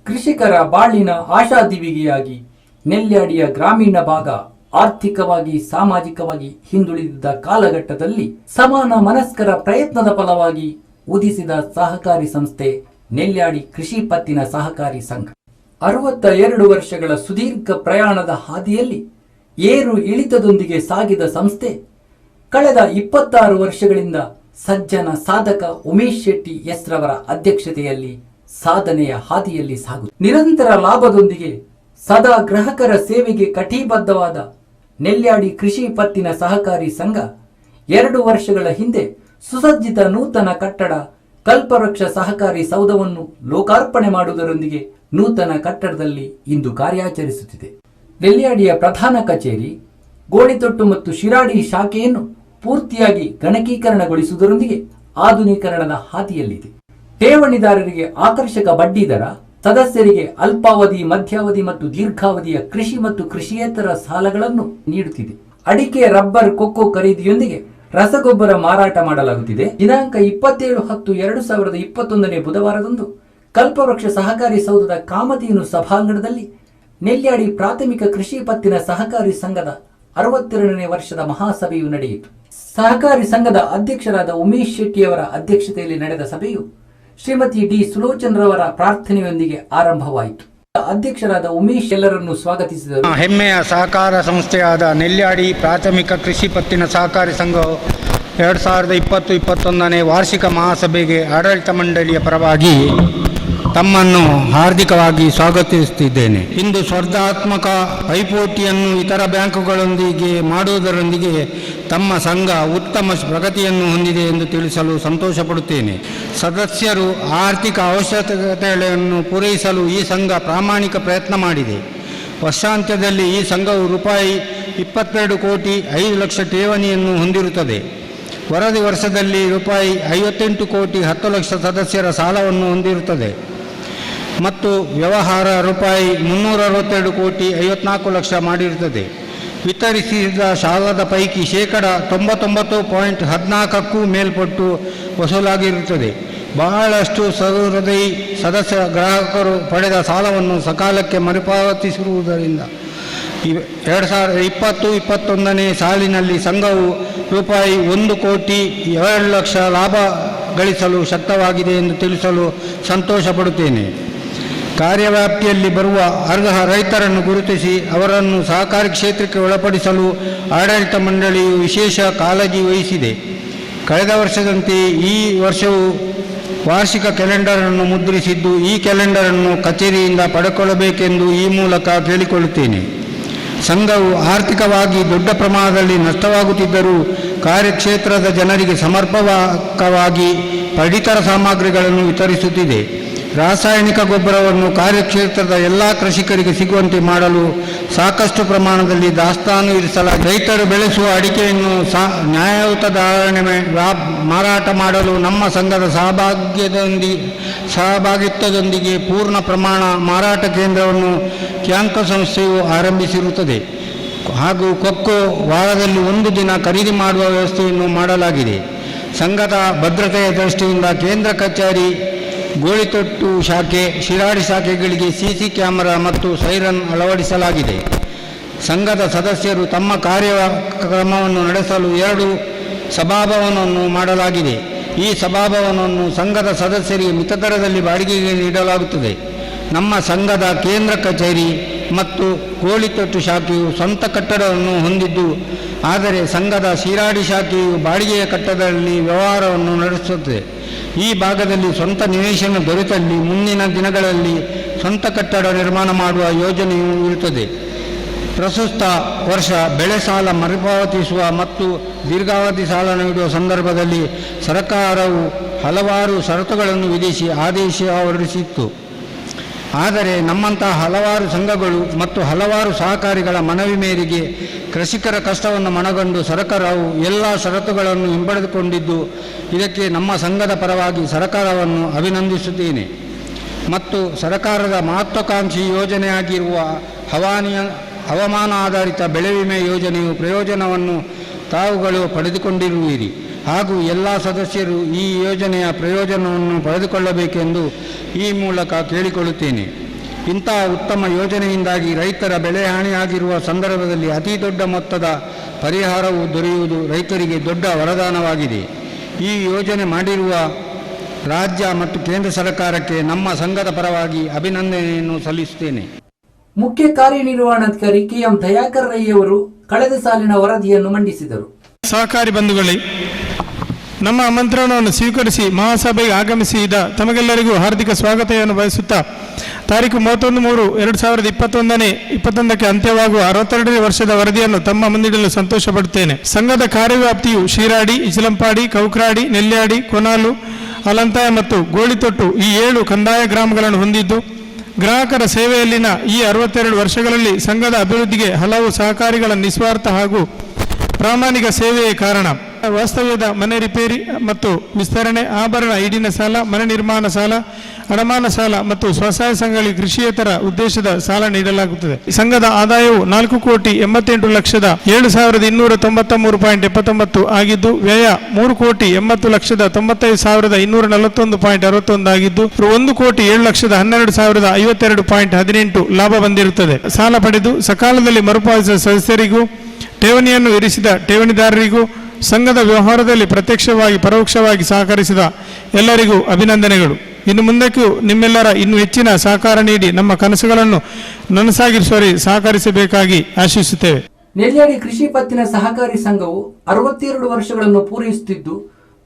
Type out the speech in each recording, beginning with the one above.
ಕೃಷಿಕರ ಬಾಳಿನ ಆಶಾದಿವಿಗೆಯಾಗಿ ನೆಲ್ಯಾಡಿಯ ಗ್ರಾಮೀಣ ಭಾಗ ಆರ್ಥಿಕವಾಗಿ ಸಾಮಾಜಿಕವಾಗಿ ಹಿಂದುಳಿದಿದ್ದ ಕಾಲಘಟ್ಟದಲ್ಲಿ ಸಮಾನ ಮನಸ್ಕರ ಪ್ರಯತ್ನದ ಫಲವಾಗಿ ಉದಿಸಿದ ಸಹಕಾರಿ ಸಂಸ್ಥೆ ನೆಲ್ಯಾಡಿ ಕೃಷಿ ಪತ್ತಿನ ಸಹಕಾರಿ ಸಂಘ. 62 ವರ್ಷಗಳ ಸುದೀರ್ಘ ಪ್ರಯಾಣದ ಹಾದಿಯಲ್ಲಿ ಏರು ಇಳಿತದೊಂದಿಗೆ ಸಾಗಿದ ಸಂಸ್ಥೆ ಕಳೆದ 26 ವರ್ಷಗಳಿಂದ ಸಜ್ಜನ ಸಾಧಕ ಉಮೇಶ್ ಶೆಟ್ಟಿ ಎಸ್ ರವರ ಅಧ್ಯಕ್ಷತೆಯಲ್ಲಿ ಸಾಧನೆಯ ಹಾದಿಯಲ್ಲಿ ಸಾಗುತ್ತಿದೆ. ನಿರಂತರ ಲಾಭದೊಂದಿಗೆ ಸದಾ ಗ್ರಾಹಕರ ಸೇವೆಗೆ ಕಟಿಬದ್ಧವಾದ ನೆಲ್ಯಾಡಿ ಕೃಷಿ ಪತ್ತಿನ ಸಹಕಾರಿ ಸಂಘ 2 ವರ್ಷಗಳ ಹಿಂದೆ ಸುಸಜ್ಜಿತ ನೂತನ ಕಟ್ಟಡ ಕಲ್ಪವೃಕ್ಷ ಸಹಕಾರಿ ಸೌಧವನ್ನು ಲೋಕಾರ್ಪಣೆ ಮಾಡುವುದರೊಂದಿಗೆ ನೂತನ ಕಟ್ಟಡದಲ್ಲಿ ಇಂದು ಕಾರ್ಯಾಚರಿಸುತ್ತಿದೆ. ನೆಲ್ಯಾಡಿಯ ಪ್ರಧಾನ ಕಚೇರಿ, ಗೋಣಿತೊಟ್ಟು ಮತ್ತು ಶಿರಾಡಿ ಶಾಖೆಯನ್ನು ಪೂರ್ತಿಯಾಗಿ ಗಣಕೀಕರಣಗೊಳಿಸುವುದರೊಂದಿಗೆ ಆಧುನೀಕರಣದ ಹಾದಿಯಲ್ಲಿದೆ. ಠೇವಣಿದಾರರಿಗೆ ಆಕರ್ಷಕ ಬಡ್ಡಿ ದರ, ಸದಸ್ಯರಿಗೆ ಅಲ್ಪಾವಧಿ, ಮಧ್ಯಾವಧಿ ಮತ್ತು ದೀರ್ಘಾವಧಿಯ ಕೃಷಿ ಮತ್ತು ಕೃಷಿಯೇತರ ಸಾಲಗಳನ್ನು ನೀಡುತ್ತಿದೆ. ಅಡಿಕೆ, ರಬ್ಬರ್, ಕೊಕ್ಕೋ ಖರೀದಿಯೊಂದಿಗೆ ರಸಗೊಬ್ಬರ ಮಾರಾಟ ಮಾಡಲಾಗುತ್ತಿದೆ. ದಿನಾಂಕ 27/10/2021 ಬುಧವಾರದಂದು ಕಲ್ಪವೃಕ್ಷ ಸಹಕಾರಿ ಸೌಧದ ಕಾಮಧೇನು ಸಭಾಂಗಣದಲ್ಲಿ ನೆಲ್ಯಾಡಿ ಪ್ರಾಥಮಿಕ ಕೃಷಿ ಪತ್ತಿನ ಸಹಕಾರಿ ಸಂಘದ 62ನೇ ವರ್ಷದ ಮಹಾಸಭೆಯು ನಡೆಯಿತು. ಸಹಕಾರಿ ಸಂಘದ ಅಧ್ಯಕ್ಷರಾದ ಉಮೇಶ್ ಶೆಟ್ಟಿಯವರ ಅಧ್ಯಕ್ಷತೆಯಲ್ಲಿ ನಡೆದ ಸಭೆಯು ಶ್ರೀಮತಿ ಡಿ ಸುಲೋಚನರವರ ಪ್ರಾರ್ಥನೆಯೊಂದಿಗೆ ಆರಂಭವಾಯಿತು. ಅಧ್ಯಕ್ಷರಾದ ಉಮೇಶ್ ಎಲ್ಲರನ್ನು ಸ್ವಾಗತಿಸಿದರು. ಹೆಮ್ಮೆಯ ಸಹಕಾರ ಸಂಸ್ಥೆಯಾದ ನೆಲ್ಯಾಡಿ ಪ್ರಾಥಮಿಕ ಕೃಷಿ ಪತ್ತಿನ ಸಹಕಾರಿ ಸಂಘವು 2020-21ನೇ ವಾರ್ಷಿಕ ಮಹಾಸಭೆಗೆ ಆಡಳಿತ ಮಂಡಳಿಯ ಪರವಾಗಿ ತಮ್ಮನ್ನು ಹಾರ್ದಿಕವಾಗಿ ಸ್ವಾಗತಿಸುತ್ತಿದ್ದೇನೆ. ಇಂದು ಸ್ಪರ್ಧಾತ್ಮಕ ಪೈಪೋಟಿಯನ್ನು ಇತರ ಬ್ಯಾಂಕುಗಳೊಂದಿಗೆ ಮಾಡುವುದರೊಂದಿಗೆ ತಮ್ಮ ಸಂಘ ಉತ್ತಮ ಪ್ರಗತಿಯನ್ನು ಹೊಂದಿದೆ ಎಂದು ತಿಳಿಸಲು ಸಂತೋಷಪಡುತ್ತೇನೆ. ಸದಸ್ಯರು ಆರ್ಥಿಕ ಅವಶ್ಯಕತೆಗಳನ್ನು ಪೂರೈಸಲು ಈ ಸಂಘ ಪ್ರಾಮಾಣಿಕ ಪ್ರಯತ್ನ ಮಾಡಿದೆ. ವರ್ಷಾಂತ್ಯದಲ್ಲಿ ಈ ಸಂಘವು ರೂಪಾಯಿ 22 ಕೋಟಿ 5 ಲಕ್ಷ ಠೇವಣಿಯನ್ನು ಹೊಂದಿರುತ್ತದೆ. ವರದಿ ವರ್ಷದಲ್ಲಿ ರೂಪಾಯಿ 58 ಕೋಟಿ 10 ಲಕ್ಷ ಸದಸ್ಯರ ಸಾಲವನ್ನು ಹೊಂದಿರುತ್ತದೆ ಮತ್ತು ವ್ಯವಹಾರ ರೂಪಾಯಿ 362 ಕೋಟಿ 54 ಲಕ್ಷ ಮಾಡಿರುತ್ತದೆ. ವಿತರಿಸಿದ ಸಾಲದ ಪೈಕಿ 99.14% ಮೇಲ್ಪಟ್ಟು ವಸೂಲಾಗಿರುತ್ತದೆ. ಬಹಳಷ್ಟು ಸಹೃದಯಿ ಸದಸ್ಯ ಗ್ರಾಹಕರು ಪಡೆದ ಸಾಲವನ್ನು ಸಕಾಲಕ್ಕೆ ಮರುಪಾವತಿಸಿರುವುದರಿಂದ 2020-21ನೇ ಸಾಲಿನಲ್ಲಿ ಸಂಘವು ರೂಪಾಯಿ 1 ಕೋಟಿ 2 ಲಕ್ಷ ಲಾಭ ಗಳಿಸಲು ಶಕ್ತವಾಗಿದೆ ಎಂದು ತಿಳಿಸಲು ಸಂತೋಷಪಡುತ್ತೇನೆ. ಕಾರ್ಯವ್ಯಾಪ್ತಿಯಲ್ಲಿ ಬರುವ ಅರ್ಹ ರೈತರನ್ನು ಗುರುತಿಸಿ ಅವರನ್ನು ಸಹಕಾರಿ ಕ್ಷೇತ್ರಕ್ಕೆ ಒಳಪಡಿಸಲು ಆಡಳಿತ ಮಂಡಳಿಯು ವಿಶೇಷ ಕಾಳಜಿ ವಹಿಸಿದೆ. ಕಳೆದ ವರ್ಷದಂತೆ ಈ ವರ್ಷವೂ ವಾರ್ಷಿಕ ಕ್ಯಾಲೆಂಡರನ್ನು ಮುದ್ರಿಸಿದ್ದು, ಈ ಕ್ಯಾಲೆಂಡರನ್ನು ಕಚೇರಿಯಿಂದ ಪಡೆದುಕೊಳ್ಳಬೇಕೆಂದು ಈ ಮೂಲಕ ಕೇಳಿಕೊಳ್ಳುತ್ತೇನೆ. ಸಂಘವು ಆರ್ಥಿಕವಾಗಿ ದೊಡ್ಡ ಪ್ರಮಾಣದಲ್ಲಿ ನಷ್ಟವಾಗುತ್ತಿದ್ದರೂ ಕಾರ್ಯಕ್ಷೇತ್ರದ ಜನರಿಗೆ ಸಮರ್ಪಕವಾಗಿ ಪಡಿತರ ಸಾಮಗ್ರಿಗಳನ್ನು ವಿತರಿಸುತ್ತಿದೆ. ರಾಸಾಯನಿಕ ಗೊಬ್ಬರವನ್ನು ಕಾರ್ಯಕ್ಷೇತ್ರದ ಎಲ್ಲ ಕೃಷಿಕರಿಗೆ ಸಿಗುವಂತೆ ಮಾಡಲು ಸಾಕಷ್ಟು ಪ್ರಮಾಣದಲ್ಲಿ ದಾಸ್ತಾನು ಇರಿಸಲಾಗಿದೆ. ರೈತರು ಬೆಳೆಸುವ ಅಡಿಕೆಯನ್ನು ನ್ಯಾಯಯುತ ಧಾರಣೆ ಮಾರಾಟ ಮಾಡಲು ನಮ್ಮ ಸಂಘದ ಸಹಭಾಗಿತ್ವದೊಂದಿಗೆ ಪೂರ್ಣ ಪ್ರಮಾಣ ಮಾರಾಟ ಕೇಂದ್ರವನ್ನು ಕ್ಯಾಂಕೋ ಸಂಸ್ಥೆಯು ಆರಂಭಿಸಿರುತ್ತದೆ ಹಾಗೂ ಕೊಕ್ಕೋ ವಾರದಲ್ಲಿ 1 ದಿನ ಖರೀದಿ ಮಾಡುವ ವ್ಯವಸ್ಥೆಯನ್ನು ಮಾಡಲಾಗಿದೆ. ಸಂಘದ ಭದ್ರತೆಯ ದೃಷ್ಟಿಯಿಂದ ಕೇಂದ್ರ ಕಚೇರಿ, ಗೋಳಿತೊಟ್ಟು ಶಾಖೆ, ಶಿರಾಡಿ ಶಾಖೆಗಳಿಗೆ ಸಿಸಿ ಕ್ಯಾಮೆರಾ ಮತ್ತು ಸೈರನ್ ಅಳವಡಿಸಲಾಗಿದೆ. ಸಂಘದ ಸದಸ್ಯರು ತಮ್ಮ ಕಾರ್ಯಕ್ರಮವನ್ನು ನಡೆಸಲು 2 ಸಭಾಭವನವನ್ನು ಮಾಡಲಾಗಿದೆ. ಈ ಸಭಾಭವನವನ್ನು ಸಂಘದ ಸದಸ್ಯರಿಗೆ ಮಿತ ದರದಲ್ಲಿ ಬಾಡಿಗೆಗೆ ನೀಡಲಾಗುತ್ತದೆ. ನಮ್ಮ ಸಂಘದ ಕೇಂದ್ರ ಕಚೇರಿ ಮತ್ತು ಗೋಳಿತೊಟ್ಟು ಶಾಖೆಯು ಸ್ವಂತ ಕಟ್ಟಡವನ್ನು ಹೊಂದಿದ್ದು, ಆದರೆ ಸಂಘದ ಶಿರಾಡಿ ಶಾಖೆಯು ಬಾಡಿಗೆಯ ಕಟ್ಟಡದಲ್ಲಿ ವ್ಯವಹಾರವನ್ನು ನಡೆಸುತ್ತದೆ. ಈ ಭಾಗದಲ್ಲಿ ಸ್ವಂತ ನಿವೇಶನ ದೊರೆತಲ್ಲಿ ಮುಂದಿನ ದಿನಗಳಲ್ಲಿ ಸ್ವಂತ ಕಟ್ಟಡ ನಿರ್ಮಾಣ ಮಾಡುವ ಯೋಜನೆಯೂ ಇರುತ್ತದೆ. ಪ್ರಸ್ತುತ ವರ್ಷ ಬೆಳೆ ಸಾಲ ಮರುಪಾವತಿಸುವ ಮತ್ತು ದೀರ್ಘಾವಧಿ ಸಾಲ ನೀಡುವ ಸಂದರ್ಭದಲ್ಲಿ ಸರ್ಕಾರವು ಹಲವಾರು ಷರತ್ತುಗಳನ್ನು ವಿಧಿಸಿ ಆದೇಶ ಹೊರಡಿಸಿತ್ತು. ಆದರೆ ನಮ್ಮಂತಹ ಹಲವಾರು ಸಂಘಗಳು ಮತ್ತು ಹಲವಾರು ಸಹಕಾರಿಗಳ ಮನವಿ ಮೇರೆಗೆ ಕೃಷಿಕರ ಕಷ್ಟವನ್ನು ಮನಗಂಡು ಸರ್ಕಾರವು ಎಲ್ಲ ಷರತ್ತುಗಳನ್ನು ಹಿಂಪಡೆದುಕೊಂಡಿದ್ದು, ಇದಕ್ಕೆ ನಮ್ಮ ಸಂಘದ ಪರವಾಗಿ ಸರ್ಕಾರವನ್ನು ಅಭಿನಂದಿಸುತ್ತೇನೆ. ಮತ್ತು ಸರ್ಕಾರದ ಮಹತ್ವಾಕಾಂಕ್ಷಿ ಯೋಜನೆಯಾಗಿರುವ ಹವಾಮಾನ ಆಧಾರಿತ ಬೆಳೆ ವಿಮೆ ಯೋಜನೆಯು ಪ್ರಯೋಜನವನ್ನು ತಾವುಗಳು ಪಡೆದುಕೊಂಡಿರುವಿರಿ ಹಾಗೂ ಎಲ್ಲ ಸದಸ್ಯರು ಈ ಯೋಜನೆಯ ಪ್ರಯೋಜನವನ್ನು ಪಡೆದುಕೊಳ್ಳಬೇಕೆಂದು ಈ ಮೂಲಕ ಕೇಳಿಕೊಳ್ಳುತ್ತೇನೆ. ಇಂತಹ ಉತ್ತಮ ಯೋಜನೆಯಿಂದಾಗಿ ರೈತರ ಬೆಳೆ ಹಾನಿಯಾಗಿರುವ ಸಂದರ್ಭದಲ್ಲಿ ಅತಿ ದೊಡ್ಡ ಮೊತ್ತದ ಪರಿಹಾರವು ದೊರೆಯುವುದು ರೈತರಿಗೆ ದೊಡ್ಡ ವರದಾನವಾಗಿದೆ. ಈ ಯೋಜನೆ ಮಾಡಿರುವ ರಾಜ್ಯ ಮತ್ತು ಕೇಂದ್ರ ಸರ್ಕಾರಕ್ಕೆ ನಮ್ಮ ಸಂಘದ ಪರವಾಗಿ ಅಭಿನಂದನೆಯನ್ನು ಸಲ್ಲಿಸುತ್ತೇನೆ. ಮುಖ್ಯ ಕಾರ್ಯನಿರ್ವಹಣಾಧಿಕಾರಿ KM ದಯಾಕರ್ ರೈ ಅವರು ಕಳೆದ ಸಾಲಿನ ವರದಿಯನ್ನು ಮಂಡಿಸಿದರು. ಸಹಕಾರಿ ಬಂಧುಗಳೇ, ನಮ್ಮ ಆಮಂತ್ರಣವನ್ನು ಸ್ವೀಕರಿಸಿ ಮಹಾಸಭೆಗೆ ಆಗಮಿಸಿದ ತಮಗೆಲ್ಲರಿಗೂ ಹಾರ್ದಿಕ ಸ್ವಾಗತವನ್ನು ಬಯಸುತ್ತಾ ತಾರೀಕು 31/3/2021ಕ್ಕೆ ಅಂತ್ಯವಾಗುವ 62ನೇ ವರ್ಷದ ವರದಿಯನ್ನು ತಮ್ಮ ಮುಂದಿಡಲು ಸಂತೋಷಪಡುತ್ತೇನೆ. ಸಂಘದ ಕಾರ್ಯವ್ಯಾಪ್ತಿಯು ಶಿರಾಡಿ, ಇಚಲಂಪಾಡಿ, ಕೌಕ್ರಾಡಿ, ನೆಲ್ಯಾಡಿ, ಕೊನಾಲು, ಅಲಂತಾಯ ಮತ್ತು ಗೋಳಿತೊಟ್ಟು ಈ 7 ಕಂದಾಯ ಗ್ರಾಮಗಳನ್ನು ಹೊಂದಿದ್ದು, ಗ್ರಾಹಕರ ಸೇವೆಯಲ್ಲಿನ ಈ 62 ವರ್ಷಗಳಲ್ಲಿ ಸಂಘದ ಅಭಿವೃದ್ಧಿಗೆ ಹಲವು ಸಹಕಾರಿಗಳ ನಿಸ್ವಾರ್ಥ ಹಾಗೂ ಪ್ರಾಮಾಣಿಕ ಸೇವೆಯೇ ಕಾರಣ. ವಾಸ್ತವ್ಯದ ಮನೆ ರಿಪೇರಿ ಮತ್ತು ವಿಸ್ತರಣೆ, ಆಭರಣ ಈಡಿನ ಸಾಲ, ಮನೆ ನಿರ್ಮಾಣ ಸಾಲ, ಅಡಮಾನ ಸಾಲ ಮತ್ತು ಸ್ವಸಹಾಯ ಸಂಘಗಳಿಗೆ ಕೃಷಿಯೇತರ ಉದ್ದೇಶದ ಸಾಲ ನೀಡಲಾಗುತ್ತದೆ. ಸಂಘದ ಆದಾಯವು 4,88,07,293.79 ಆಗಿದ್ದು, ವ್ಯಯ 3,80,90,95,241.61 ಆಗಿದ್ದು, 1,07,12,052.18 ಲಾಭ ಬಂದಿರುತ್ತದೆ. ಸಾಲ ಪಡೆದು ಸಕಾಲದಲ್ಲಿ ಮರುಪಾವತಿಸಿದ ಸದಸ್ಯರಿಗೂ, ಠೇವಣಿಯನ್ನು ಇರಿಸಿದ ಠೇವಣಿದಾರರಿಗೂ, ಸಂಘದ ವ್ಯವಹಾರದಲ್ಲಿ ಪ್ರತ್ಯಕ್ಷವಾಗಿ ಪರೋಕ್ಷವಾಗಿ ಸಹಕರಿಸಿದ ಎಲ್ಲರಿಗೂ ಅಭಿನಂದನೆಗಳು. ಇನ್ನು ಮುಂದಕ್ಕೂ ನಿಮ್ಮೆಲ್ಲರ ಇನ್ನೂ ಹೆಚ್ಚಿನ ಸಹಕಾರ ನೀಡಿ ನಮ್ಮ ಕನಸುಗಳನ್ನು ನನಸಾಗಿಸುವಲ್ಲಿ ಸಹಕರಿಸಬೇಕಾಗಿ ಆಶಿಸುತ್ತೇವೆ. ನೆಲ್ಯಾಡಿ ಕೃಷಿ ಪತ್ತಿನ ಸಹಕಾರಿ ಸಂಘವು 62 ವರ್ಷಗಳನ್ನು ಪೂರೈಸುತ್ತಿದ್ದು,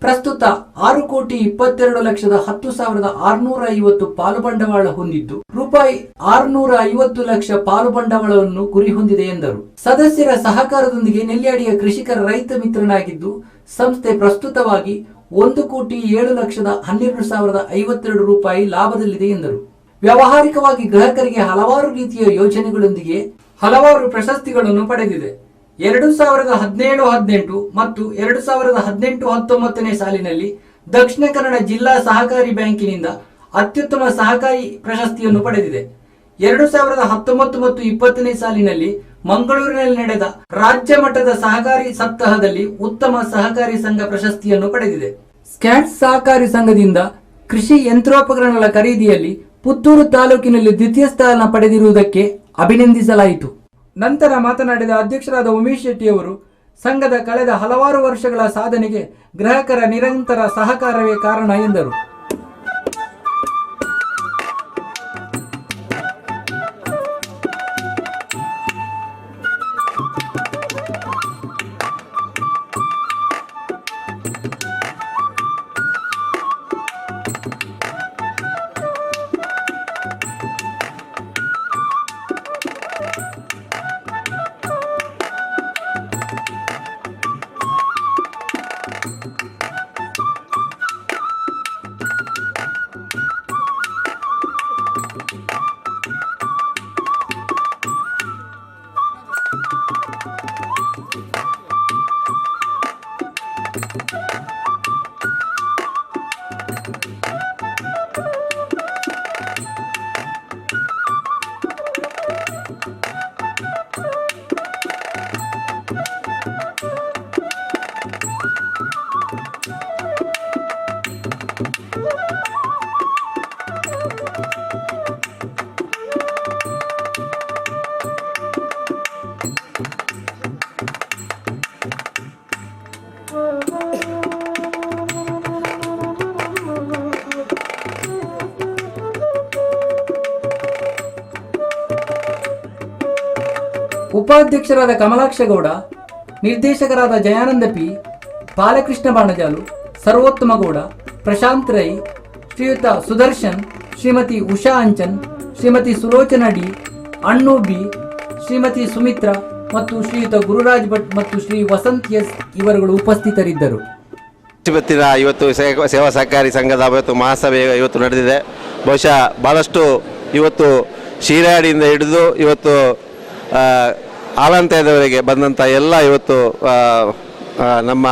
ಪ್ರಸ್ತುತ 6,22,10,650 ಪಾಲು ಬಂಡವಾಳ ಹೊಂದಿದ್ದು, ರೂಪಾಯಿ 650 ಲಕ್ಷ ಪಾಲು ಬಂಡವಾಳವನ್ನು ಗುರಿ ಹೊಂದಿದೆ ಎಂದರು. ಸದಸ್ಯರ ಸಹಕಾರದೊಂದಿಗೆ ನೆಲ್ಯಾಡಿಯ ಕೃಷಿಕರ ರೈತ ಮಿತ್ರನಾಗಿದ್ದು, ಸಂಸ್ಥೆ ಪ್ರಸ್ತುತವಾಗಿ 1,07,12,052 ರೂಪಾಯಿ ಲಾಭದಲ್ಲಿದೆ ಎಂದರು. ವ್ಯಾವಹಾರಿಕವಾಗಿ ಗ್ರಾಹಕರಿಗೆ ಹಲವಾರು ರೀತಿಯ ಯೋಜನೆಗಳೊಂದಿಗೆ ಹಲವಾರು ಪ್ರಶಸ್ತಿಗಳನ್ನು ಪಡೆದಿದೆ. 2017-18 ಮತ್ತು 2018-19 ಸಾಲಿನಲ್ಲಿ ದಕ್ಷಿಣ ಕನ್ನಡ ಜಿಲ್ಲಾ ಸಹಕಾರಿ ಬ್ಯಾಂಕಿನಿಂದ ಅತ್ಯುತ್ತಮ ಸಹಕಾರಿ ಪ್ರಶಸ್ತಿಯನ್ನು ಪಡೆದಿದೆ. 2019 ಮತ್ತು 20ನೇ ಸಾಲಿನಲ್ಲಿ ಮಂಗಳೂರಿನಲ್ಲಿ ನಡೆದ ರಾಜ್ಯ ಮಟ್ಟದ ಸಹಕಾರಿ ಸಪ್ತಾಹದಲ್ಲಿ ಉತ್ತಮ ಸಹಕಾರಿ ಸಂಘ ಪ್ರಶಸ್ತಿಯನ್ನು ಪಡೆದಿದೆ. ಸ್ಕ್ಯಾಟ್ಸ್ ಸಹಕಾರಿ ಸಂಘದಿಂದ ಕೃಷಿ ಯಂತ್ರೋಪಕರಣಗಳ ಖರೀದಿಯಲ್ಲಿ ಪುತ್ತೂರು ತಾಲೂಕಿನಲ್ಲಿ ದ್ವಿತೀಯ ಸ್ಥಾನ ಪಡೆದಿರುವುದಕ್ಕೆ ಅಭಿನಂದಿಸಲಾಯಿತು. ನಂತರ ಮಾತನಾಡಿದ ಅಧ್ಯಕ್ಷರಾದ ಉಮೇಶ್ ಶೆಟ್ಟಿ ಅವರು, ಸಂಘದ ಕಳೆದ ಹಲವಾರು ವರ್ಷಗಳ ಸಾಧನೆಗೆ ಗ್ರಾಹಕರ ನಿರಂತರ ಸಹಕಾರವೇ ಕಾರಣ ಎಂದರು. ಉಪಾಧ್ಯಕ್ಷರಾದ ಕಮಲಾಕ್ಷಗೌಡ, ನಿರ್ದೇಶಕರಾದ ಜಯಾನಂದ ಪಿ, ಬಾಲಕೃಷ್ಣ ಬಾಣಜಾಲು, ಸರ್ವೋತ್ತಮ ಗೌಡ, ಪ್ರಶಾಂತ್ ರೈ, ಶ್ರೀಯುತ ಸುದರ್ಶನ್, ಶ್ರೀಮತಿ ಉಷಾ ಅಂಚನ್, ಶ್ರೀಮತಿ ಸುಲೋಚನಾ ಡಿ, ಅಣ್ಣು ಬಿ, ಶ್ರೀಮತಿ ಸುಮಿತ್ರಾ ಮತ್ತು ಶ್ರೀಯುತ ಗುರುರಾಜ್ ಭಟ್ ಮತ್ತು ಶ್ರೀ ವಸಂತ್ ಎಸ್ ಇವರುಗಳು ಉಪಸ್ಥಿತರಿದ್ದರು. ಇವತ್ತಿನ ಸೇವಾ ಸಹಕಾರಿ ಸಂಘದ ಇವತ್ತು ಮಹಾಸಭೆ ಇವತ್ತು ನಡೆದಿದೆ. ಬಹುಶಃ ಭಾಳಷ್ಟು ಇವತ್ತು ಶಿರಾಡಿಯಿಂದ ಹಿಡಿದು ಇವತ್ತು ಆಲಂತಾಯದವರೆಗೆ ಬಂದಂಥ ಎಲ್ಲ ಇವತ್ತು ನಮ್ಮ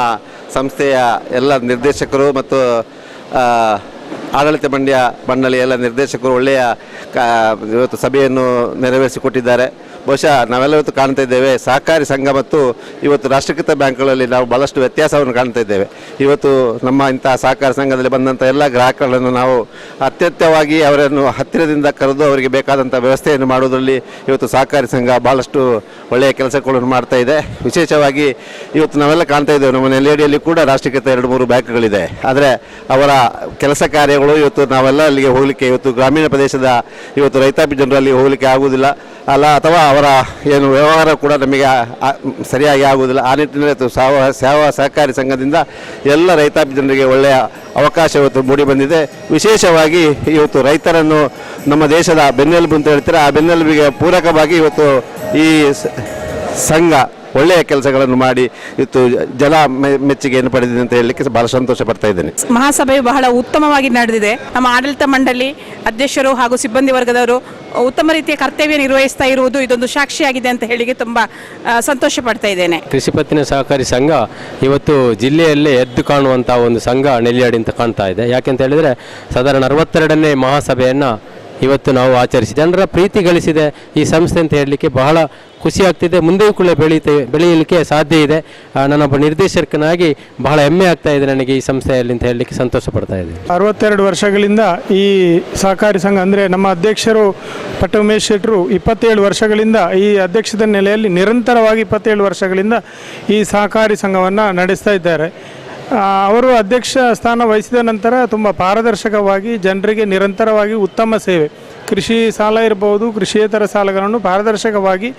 ಸಂಸ್ಥೆಯ ಎಲ್ಲ ನಿರ್ದೇಶಕರು ಮತ್ತು ಆಡಳಿತ ಮಂಡಳಿಯ ಎಲ್ಲ ನಿರ್ದೇಶಕರು ಒಳ್ಳೆಯ ಇವತ್ತು ಸಭೆಯನ್ನು ನೆರವೇರಿಸಿಕೊಟ್ಟಿದ್ದಾರೆ. ಬಹುಶಃ ನಾವೆಲ್ಲ ಇವತ್ತು ಕಾಣ್ತಾ ಇದ್ದೇವೆ, ಸಹಕಾರಿ ಸಂಘ ಮತ್ತು ಇವತ್ತು ರಾಷ್ಟ್ರೀಕೃತ ಬ್ಯಾಂಕ್ಗಳಲ್ಲಿ ನಾವು ಭಾಳಷ್ಟು ವ್ಯತ್ಯಾಸವನ್ನು ಕಾಣ್ತಾ ಇದ್ದೇವೆ. ಇವತ್ತು ನಮ್ಮ ಇಂತಹ ಸಹಕಾರಿ ಸಂಘದಲ್ಲಿ ಬಂದಂಥ ಎಲ್ಲ ಗ್ರಾಹಕರನ್ನು ನಾವು ಅತ್ಯಂತವಾಗಿ ಅವರನ್ನು ಹತ್ತಿರದಿಂದ ಕರೆದು ಅವರಿಗೆ ಬೇಕಾದಂಥ ವ್ಯವಸ್ಥೆಯನ್ನು ಮಾಡುವುದರಲ್ಲಿ ಇವತ್ತು ಸಹಕಾರಿ ಸಂಘ ಭಾಳಷ್ಟು ಒಳ್ಳೆಯ ಕೆಲಸಗಳನ್ನು ಮಾಡ್ತಾ ಇದೆ. ವಿಶೇಷವಾಗಿ ಇವತ್ತು ನಾವೆಲ್ಲ ಕಾಣ್ತಾ ಇದ್ದೇವೆ, ನಮ್ಮ ನೆಲ್ಯಾಡಿಯಲ್ಲಿ ಕೂಡ ರಾಷ್ಟ್ರೀಕೃತ 2-3 ಬ್ಯಾಂಕ್ಗಳಿದೆ. ಆದರೆ ಅವರ ಕೆಲಸ ಕಾರ್ಯಗಳು ಇವತ್ತು ನಾವೆಲ್ಲ ಅಲ್ಲಿಗೆ ಹೋಗಲಿಕ್ಕೆ, ಇವತ್ತು ಗ್ರಾಮೀಣ ಪ್ರದೇಶದ ಇವತ್ತು ರೈತಾಪಿ ಜನರಲ್ಲಿ ಹೋಗಲಿಕ್ಕೆ ಆಗುವುದಿಲ್ಲ ಅಥವಾ ಅವರ ಏನು ವ್ಯವಹಾರ ಕೂಡ ನಮಗೆ ಸರಿಯಾಗಿ ಆಗುವುದಿಲ್ಲ. ಆ ನಿಟ್ಟಿನಲ್ಲಿ ಸೇವಾ ಸಹಕಾರಿ ಸಂಘದಿಂದ ಎಲ್ಲ ರೈತಾಪಿ ಜನರಿಗೆ ಒಳ್ಳೆಯ ಅವಕಾಶ ಇವತ್ತು ಮೂಡಿ ಬಂದಿದೆ. ವಿಶೇಷವಾಗಿ ಇವತ್ತು ರೈತರನ್ನು ನಮ್ಮ ದೇಶದ ಬೆನ್ನೆಲುಬು ಅಂತ ಹೇಳ್ತಾರೆ, ಆ ಬೆನ್ನೆಲುಬಿಗೆ ಪೂರಕವಾಗಿ ಇವತ್ತು ಈ ಸಂಘ ಒಳ್ಳೆಯ ಕೆಲಸಗಳನ್ನು ಮಾಡಿ ಇವತ್ತು ಮೆಚ್ಚುಗೆಯನ್ನು ಪಡೆದಿದೆ ಅಂತ ಹೇಳಲಿಕ್ಕೆ ಬಹಳ ಸಂತೋಷ ಪಡ್ತಾ ಇದ್ದೇನೆ. ಮಹಾಸಭೆಯು ಬಹಳ ಉತ್ತಮವಾಗಿ ನಡೆದಿದೆ. ನಮ್ಮ ಆಡಳಿತ ಮಂಡಳಿ ಅಧ್ಯಕ್ಷರು ಹಾಗೂ ಸಿಬ್ಬಂದಿ ವರ್ಗದವರು ಉತ್ತಮ ರೀತಿಯ ಕರ್ತವ್ಯ ನಿರ್ವಹಿಸ್ತಾ ಇರುವುದು ಇದೊಂದು ಸಾಕ್ಷಿಯಾಗಿದೆ ಅಂತ ಹೇಳಿಗೆ ತುಂಬ ಸಂತೋಷ ಪಡ್ತಾ ಇದ್ದೇನೆ. ಕೃಷಿ ಪತ್ತಿನ ಸಹಕಾರಿ ಸಂಘ ಇವತ್ತು ಜಿಲ್ಲೆಯಲ್ಲೇ ಎದ್ದು ಕಾಣುವಂಥ ಒಂದು ಸಂಘ ನೆಲ್ಯಾಡಿ ಅಂತ ಕಾಣ್ತಾ ಇದೆ. ಯಾಕೆಂತ ಹೇಳಿದರೆ ಸಾಧಾರಣ 62ನೇ ಮಹಾಸಭೆಯನ್ನು ಇವತ್ತು ನಾವು ಆಚರಿಸಿ ಜನರ ಪ್ರೀತಿ ಗಳಿಸಿದೆ ಈ ಸಂಸ್ಥೆ ಅಂತ ಹೇಳಲಿಕ್ಕೆ ಬಹಳ ಖುಷಿ ಆಗ್ತಿದೆ. ಮುಂದೆಯೂ ಕೂಡ ಬೆಳೆಯಲಿಕ್ಕೆ ಸಾಧ್ಯ ಇದೆ. ನಾನೊಬ್ಬ ನಿರ್ದೇಶಕನಾಗಿ ಬಹಳ ಹೆಮ್ಮೆ ಆಗ್ತಾ ಇದೆ ನನಗೆ ಈ ಸಂಸ್ಥೆಯಲ್ಲಿ ಅಂತ ಹೇಳಲಿಕ್ಕೆ ಸಂತೋಷ ಪಡ್ತಾ ಇದೆ. 62 ವರ್ಷಗಳಿಂದ ಈ ಸಹಕಾರಿ ಸಂಘ ಅಂದರೆ ನಮ್ಮ ಅಧ್ಯಕ್ಷರು ಪಟ್ಟಉಮೇಶ್ ಶೆಟ್ಟರು 27 ವರ್ಷಗಳಿಂದ ಈ ಅಧ್ಯಕ್ಷದ ನೆಲೆಯಲ್ಲಿ ನಿರಂತರವಾಗಿ 27 ವರ್ಷಗಳಿಂದ ಈ ಸಹಕಾರಿ ಸಂಘವನ್ನು ನಡೆಸ್ತಾ ಇದ್ದಾರೆ. ಅವರು ಅಧ್ಯಕ್ಷ ಸ್ಥಾನ ವಹಿಸಿದ ನಂತರ ತುಂಬ ಪಾರದರ್ಶಕವಾಗಿ ಜನರಿಗೆ ನಿರಂತರವಾಗಿ ಉತ್ತಮ ಸೇವೆ, ಕೃಷಿ ಸಾಲ ಇರಬಹುದು, ಕೃಷಿಯೇತರ ಸಾಲಗಳನ್ನು ಪಾರದರ್ಶಕವಾಗಿ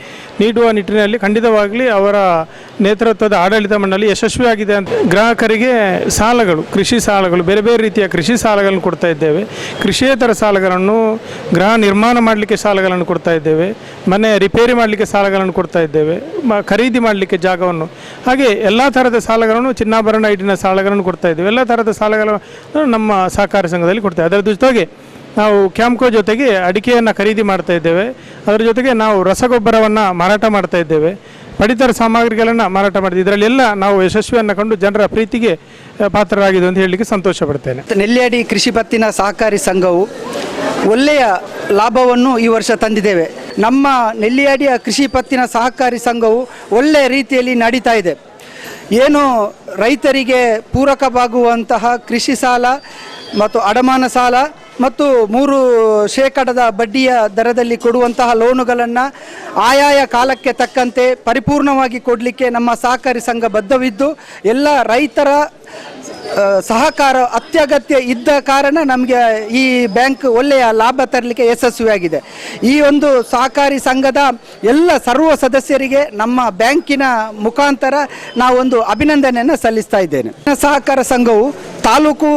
ನೀಡುವ ನಿಟ್ಟಿನಲ್ಲಿ ಖಂಡಿತವಾಗಲಿ ಅವರ ನೇತೃತ್ವದ ಆಡಳಿತ ಮಂಡಳಿ ಯಶಸ್ವಿಯಾಗಿದೆ ಅಂತ. ಗ್ರಾಹಕರಿಗೆ ಸಾಲಗಳು, ಕೃಷಿ ಸಾಲಗಳು, ಬೇರೆ ಬೇರೆ ರೀತಿಯ ಕೃಷಿ ಸಾಲಗಳನ್ನು ಕೊಡ್ತಾ ಇದ್ದೇವೆ. ಕೃಷಿಯೇತರ ಸಾಲಗಳನ್ನು, ಗೃಹ ನಿರ್ಮಾಣ ಮಾಡಲಿಕ್ಕೆ ಸಾಲಗಳನ್ನು ಕೊಡ್ತಾ ಇದ್ದೇವೆ, ಮನೆ ರಿಪೇರಿ ಮಾಡಲಿಕ್ಕೆ ಸಾಲಗಳನ್ನು ಕೊಡ್ತಾ ಇದ್ದೇವೆ, ಖರೀದಿ ಮಾಡಲಿಕ್ಕೆ ಜಾಗವನ್ನು, ಹಾಗೆ ಎಲ್ಲ ಥರದ ಸಾಲಗಳನ್ನು, ಚಿನ್ನಾಭರಣ ಇಟ್ಟಿನ ಸಾಲಗಳನ್ನು ಕೊಡ್ತಾ ಇದ್ದೇವೆ. ಎಲ್ಲ ಥರದ ಸಾಲಗಳನ್ನು ನಮ್ಮ ಸಹಕಾರಿ ಸಂಘದಲ್ಲಿ ಕೊಡ್ತೇವೆ. ಅದರ ಜೊತೆಗೆ ನಾವು ಕ್ಯಾಂಪ್ಕೋ ಜೊತೆಗೆ ಅಡಿಕೆಯನ್ನು ಖರೀದಿ ಮಾಡ್ತಾ ಇದ್ದೇವೆ. ಅದರ ಜೊತೆಗೆ ನಾವು ರಸಗೊಬ್ಬರವನ್ನು ಮಾರಾಟ ಮಾಡ್ತಾ ಇದ್ದೇವೆ, ಪಡಿತರ ಸಾಮಗ್ರಿಗಳನ್ನು ಮಾರಾಟ ಮಾಡ್ತೀವಿ. ಇದರಲ್ಲೆಲ್ಲ ನಾವು ಯಶಸ್ವಿಯನ್ನು ಕಂಡು ಜನರ ಪ್ರೀತಿಗೆ ಪಾತ್ರರಾಗಿದೆ ಅಂತ ಹೇಳಲಿಕ್ಕೆ ಸಂತೋಷ ಪಡ್ತೇನೆ. ನೆಲ್ಯಾಡಿ ಕೃಷಿ ಪತ್ತಿನ ಸಹಕಾರಿ ಸಂಘವು ಒಳ್ಳೆಯ ಲಾಭವನ್ನು ಈ ವರ್ಷ ತಂದಿದ್ದೇವೆ. ನಮ್ಮ ನೆಲ್ಯಾಡಿಯ ಕೃಷಿ ಪತ್ತಿನ ಸಹಕಾರಿ ಸಂಘವು ಒಳ್ಳೆಯ ರೀತಿಯಲ್ಲಿ ನಡೀತಾ ಇದೆ. ಏನು ರೈತರಿಗೆ ಪೂರಕವಾಗುವಂತಹ ಕೃಷಿ ಸಾಲ ಮತ್ತು ಅಡಮಾನ ಸಾಲ ಮತ್ತು 3% ಬಡ್ಡಿಯ ದರದಲ್ಲಿ ಕೊಡುವಂತಹ ಲೋನುಗಳನ್ನು ಆಯಾಯ ಕಾಲಕ್ಕೆ ತಕ್ಕಂತೆ ಪರಿಪೂರ್ಣವಾಗಿ ಕೊಡಲಿಕ್ಕೆ ನಮ್ಮ ಸಹಕಾರಿ ಸಂಘ ಬದ್ಧವಿದ್ದು ಎಲ್ಲ ರೈತರ ಸಹಕಾರ ಅತ್ಯಗತ್ಯ ಇದ್ದ ಕಾರಣ ನಮಗೆ ಈ ಬ್ಯಾಂಕ್ ಒಳ್ಳೆಯ ಲಾಭ ತರಲಿಕ್ಕೆ ಯಶಸ್ವಿಯಾಗಿದೆ. ಈ ಒಂದು ಸಹಕಾರಿ ಸಂಘದ ಎಲ್ಲ ಸರ್ವ ಸದಸ್ಯರಿಗೆ ನಮ್ಮ ಬ್ಯಾಂಕಿನ ಮುಖಾಂತರ ನಾವೊಂದು ಅಭಿನಂದನೆಯನ್ನು ಸಲ್ಲಿಸ್ತಾ ಇದ್ದೇನೆ. ಸಹಕಾರ ಸಂಘವು ತಾಲೂಕು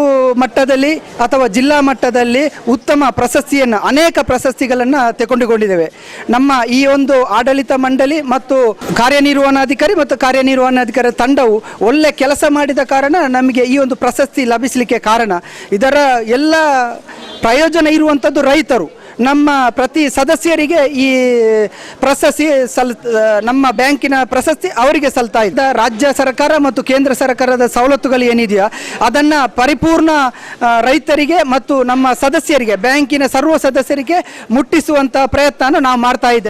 ಮಟ್ಟದಲ್ಲಿ ಅಥವಾ ಜಿಲ್ಲಾ ಮಟ್ಟದಲ್ಲಿ ಉತ್ತಮ ಪ್ರಶಸ್ತಿಯನ್ನು, ಅನೇಕ ಪ್ರಶಸ್ತಿಗಳನ್ನು ತೆಗೆದುಕೊಂಡಿದ್ದೇವೆ. ನಮ್ಮ ಈ ಒಂದು ಆಡಳಿತ ಮಂಡಳಿ ಮತ್ತು ಕಾರ್ಯನಿರ್ವಹಣಾಧಿಕಾರಿ ತಂಡವು ಒಳ್ಳೆ ಕೆಲಸ ಮಾಡಿದ ಕಾರಣ ನಮಗೆ ಈ ಒಂದು ಪ್ರಶಸ್ತಿ ಲಭಿಸಲಿಕ್ಕೆ ಕಾರಣ. ಇದರ ಎಲ್ಲ ಪ್ರಯೋಜನ ಇರುವಂಥದ್ದು ರೈತರು. ನಮ್ಮ ಪ್ರತಿ ಸದಸ್ಯರಿಗೆ ಈ ಪ್ರಶಸ್ತಿ ನಮ್ಮ ಬ್ಯಾಂಕಿನ ಪ್ರಶಸ್ತಿ ಅವರಿಗೆ ಸಲ್ತಾ ಇದೆ. ರಾಜ್ಯ ಸರ್ಕಾರ ಮತ್ತು ಕೇಂದ್ರ ಸರ್ಕಾರದ ಸವಲತ್ತುಗಳು ಏನಿದೆಯೋ ಅದನ್ನು ಪರಿಪೂರ್ಣ ರೈತರಿಗೆ ಮತ್ತು ನಮ್ಮ ಸದಸ್ಯರಿಗೆ, ಬ್ಯಾಂಕಿನ ಸರ್ವ ಸದಸ್ಯರಿಗೆ ಮುಟ್ಟಿಸುವಂಥ ಪ್ರಯತ್ನ ನಾವು ಮಾಡ್ತಾ ಇದ್ದೇವೆ.